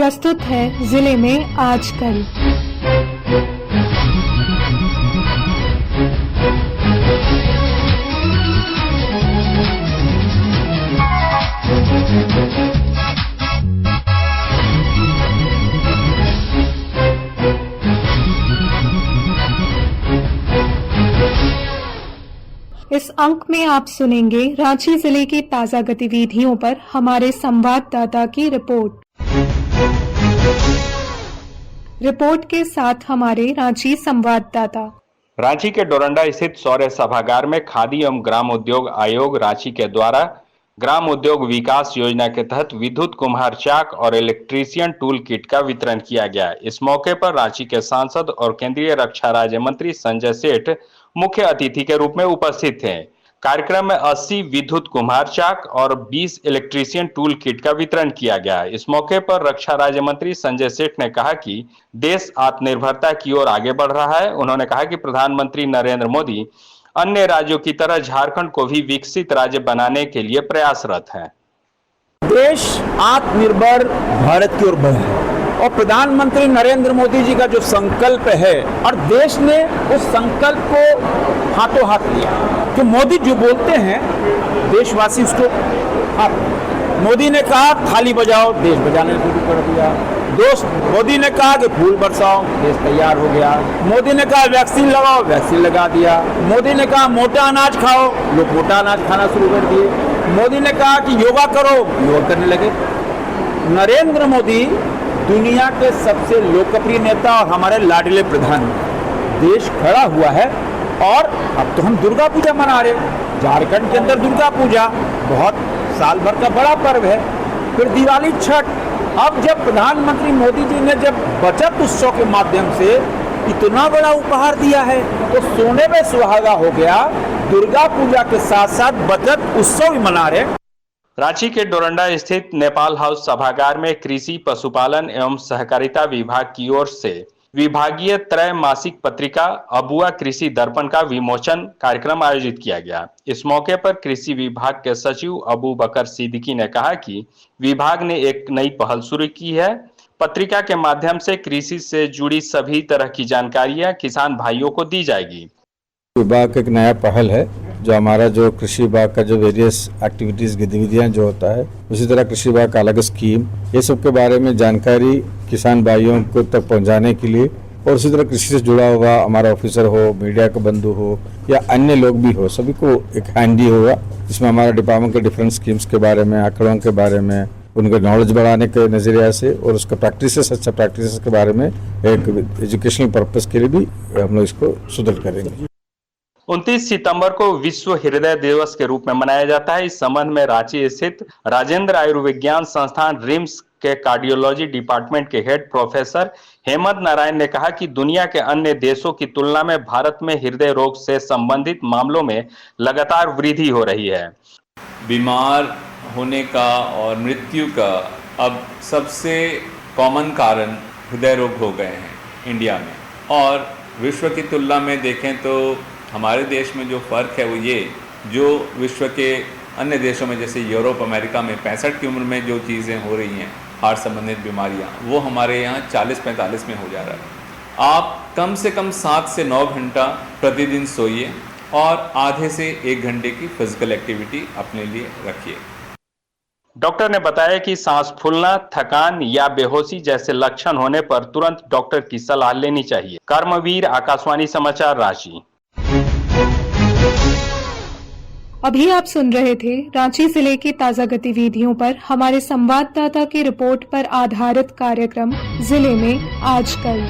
प्रस्तुत है जिले में आजकल। इस अंक में आप सुनेंगे रांची जिले की ताजा गतिविधियों पर हमारे संवाददाता की रिपोर्ट के साथ हमारे रांची संवाददाता। रांची के डोरंडा स्थित सौर्य सभागार में खादी एवं ग्राम उद्योग आयोग रांची के द्वारा ग्राम उद्योग विकास योजना के तहत विद्युत कुम्हार चाक और इलेक्ट्रीशियन टूल किट का वितरण किया गया। इस मौके पर रांची के सांसद और केंद्रीय रक्षा राज्य मंत्री संजय सेठ मुख्य अतिथि के रूप में उपस्थित थे। कार्यक्रम में 80 विद्युत कुम्हार चाक और 20 इलेक्ट्रीशियन टूल किट का वितरण किया गया। इस मौके पर रक्षा राज्य मंत्री संजय सेठ ने कहा कि देश आत्मनिर्भरता की ओर आगे बढ़ रहा है। उन्होंने कहा कि प्रधानमंत्री नरेंद्र मोदी अन्य राज्यों की तरह झारखंड को भी विकसित राज्य बनाने के लिए प्रयासरत है। देश आत्मनिर्भर भारत की ओर बढ़ा है और प्रधानमंत्री नरेंद्र मोदी जी का जो संकल्प है और देश ने उस संकल्प को हाथों हाथ लिया। जो मोदी जो बोलते हैं देशवासी उसको मोदी ने कहा थाली बजाओ, देश बजाने शुरू कर दिया। दोस्त मोदी ने कहा कि फूल बरसाओ, देश तैयार हो गया। मोदी ने कहा वैक्सीन लगाओ, वैक्सीन लगा दिया। मोदी ने कहा मोटा अनाज खाओ, लोग मोटा अनाज खाना शुरू कर दिए। मोदी ने कहा कि योगा करो, योगा करने लगे। नरेंद्र मोदी दुनिया के सबसे लोकप्रिय नेता और हमारे लाडले प्रधानमंत्री। देश खड़ा हुआ है और अब तो हम दुर्गा पूजा मना रहे। झारखंड के अंदर दुर्गा पूजा बहुत साल भर का बड़ा पर्व है। फिर दिवाली, छठ। अब जब प्रधानमंत्री मोदी जी ने जब बचत उत्सव के माध्यम से इतना बड़ा उपहार दिया है तो सोने में सुहागा हो गया। दुर्गा पूजा के साथ साथ बचत उत्सव भी मना रहे। रांची के डोरंडा स्थित नेपाल हाउस सभागार में कृषि, पशुपालन एवं सहकारिता विभाग की ओर से विभागीय त्रैमासिक पत्रिका अबुआ कृषि दर्पण का विमोचन कार्यक्रम आयोजित किया गया। इस मौके पर कृषि विभाग के सचिव अबू बकर सिद्दीकी ने कहा कि विभाग ने एक नई पहल शुरू की है। पत्रिका के माध्यम से कृषि से जुड़ी सभी तरह की जानकारियां किसान भाइयों को दी जाएगी। विभाग एक नया पहल है जो हमारा जो कृषि विभाग का जो वेरियस एक्टिविटीज गतिविधियां जो होता है, उसी तरह कृषि विभाग का अलग स्कीम, ये सब के बारे में जानकारी किसान भाइयों को तक पहुंचाने के लिए और उसी तरह कृषि से जुड़ा हुआ हमारा ऑफिसर हो, मीडिया के बंधु हो या अन्य लोग भी हो, सभी को एक हैंडी होगा जिसमें हमारा डिपार्टमेंट के डिफरेंट स्कीम्स के बारे में, आंकड़ों के बारे में, उनका नॉलेज बढ़ाने के नजरिया से और उसका प्रैक्टिसेस, अच्छा प्रैक्टिसेस के बारे में एक एजुकेशनल पर्पस के लिए भी हम लोग इसको सुदृढ़ करेंगे। 29 सितंबर को विश्व हृदय दिवस के रूप में मनाया जाता है। इस संबंध में रांची स्थित राजेंद्र आयुर्विज्ञान संस्थान रिम्स के कार्डियोलॉजी डिपार्टमेंट के हेड प्रोफेसर हेमंत नारायण ने कहा कि दुनिया के अन्य देशों की तुलना में भारत में हृदय रोग से संबंधित मामलों में लगातार वृद्धि हो रही है। बीमार होने का और मृत्यु का अब सबसे कॉमन कारण हृदय रोग हो गए हैं इंडिया में, और विश्व की तुलना में देखें तो हमारे देश में जो फ़र्क है वो ये, जो विश्व के अन्य देशों में जैसे यूरोप, अमेरिका में 65 की उम्र में जो चीज़ें हो रही हैं, हार्ट संबंधित बीमारियां, वो हमारे यहाँ 40-45 में हो जा रहा है। आप कम से कम 7 से 9 घंटा प्रतिदिन सोइए और आधे से 1 घंटे की फिजिकल एक्टिविटी अपने लिए रखिए। डॉक्टर ने बताया कि सांस फूलना, थकान या बेहोशी जैसे लक्षण होने पर तुरंत डॉक्टर की सलाह लेनी चाहिए। कर्मवीर, आकाशवाणी समाचार, रांची। अभी आप सुन रहे थे रांची जिले की ताजा गतिविधियों पर हमारे संवाददाता की रिपोर्ट पर आधारित कार्यक्रम जिले में आजकल।